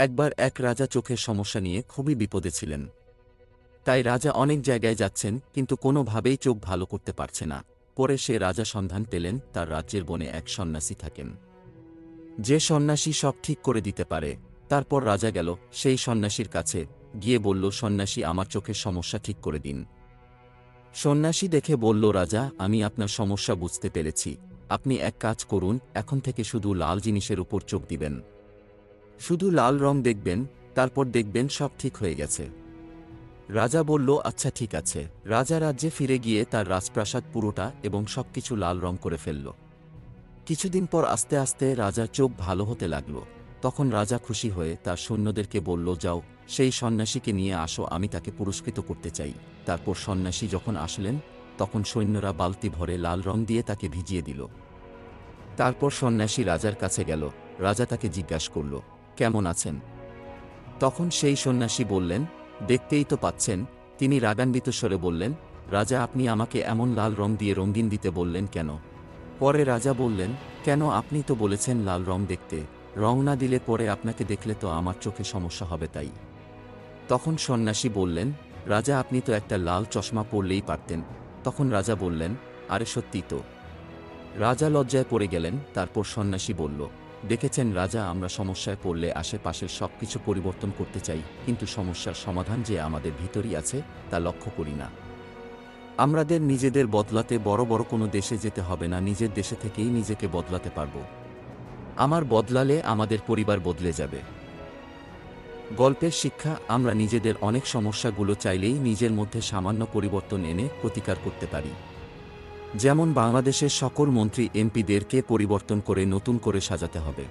একবার এক রাজা চোখের সমস্যা নিয়ে খুবই বিপদে ছিলেন। তাই রাজা অনেক জায়গায় যাচ্ছেন, কিন্তু কোনোভাবেই চোখ ভালো করতে পারছে না। পরে সে রাজা সন্ধান পেলেন তার রাজ্যের বনে এক সন্ন্যাসী থাকেন, যে সন্ন্যাসী সব ঠিক করে দিতে পারে। তারপর রাজা গেল সেই সন্ন্যাসীর কাছে, গিয়ে বলল, সন্ন্যাসী, আমার চোখের সমস্যা ঠিক করে দিন। সন্ন্যাসী দেখে বলল, রাজা, আমি আপনার সমস্যা বুঝতে পেরেছি। আপনি এক কাজ করুন, এখন থেকে শুধু লাল জিনিসের উপর চোখ দিবেন, শুধু লাল রং দেখবেন, তারপর দেখবেন সব ঠিক হয়ে গেছে। রাজা বলল, আচ্ছা ঠিক আছে। রাজা রাজ্যে ফিরে গিয়ে তার রাজপ্রাসাদ পুরোটা এবং সবকিছু লাল রং করে ফেলল। কিছুদিন পর আস্তে আস্তে রাজার চোখ ভালো হতে লাগল। তখন রাজা খুশি হয়ে তার সৈন্যদেরকে বলল, যাও, সেই সন্ন্যাসীকে নিয়ে আসো, আমি তাকে পুরস্কৃত করতে চাই। তারপর সন্ন্যাসী যখন আসলেন, তখন সৈন্যরা বালতি ভরে লাল রং দিয়ে তাকে ভিজিয়ে দিল। তারপর সন্ন্যাসী রাজার কাছে গেল। রাজা তাকে জিজ্ঞাসা করল, কেমন আছেন? তখন সেই সন্ন্যাসী বললেন, দেখতেই তো পাচ্ছেন। তিনি রাগান্বিত স্বরে বললেন, রাজা, আপনি আমাকে এমন লাল রং দিয়ে রঙিন দিতে বললেন কেন? পরে রাজা বললেন, কেন, আপনি তো বলেছেন লাল রং দেখতে। রং না দিলে পরে আপনাকে দেখলে তো আমার চোখে সমস্যা হবে, তাই। তখন সন্ন্যাসী বললেন, রাজা, আপনি তো একটা লাল চশমা পরলেই পারতেন। তখন রাজা বললেন, আরে সত্যি তো। রাজা লজ্জায় পড়ে গেলেন। তারপর সন্ন্যাসী বলল, দেখেছেন রাজা, আমরা সমস্যায় পড়লে আশেপাশের সবকিছু পরিবর্তন করতে চাই, কিন্তু সমস্যার সমাধান যে আমাদের ভিতরই আছে তা লক্ষ্য করি না। আমাদের নিজেদের বদলাতে বড় বড় কোনো দেশে যেতে হবে না, নিজের দেশে থেকেই নিজেকে বদলাতে পারব। আমার বদলালে আমাদের পরিবার বদলে যাবে। গল্পের শিক্ষা, আমরা নিজেদের অনেক সমস্যাগুলো চাইলেই নিজের মধ্যে সামান্য পরিবর্তন এনে প্রতিকার করতে পারি। যেমন বাংলাদেশের সকল মন্ত্রী এমপিদেরকে পরিবর্তন করে নতুন করে সাজাতে হবে।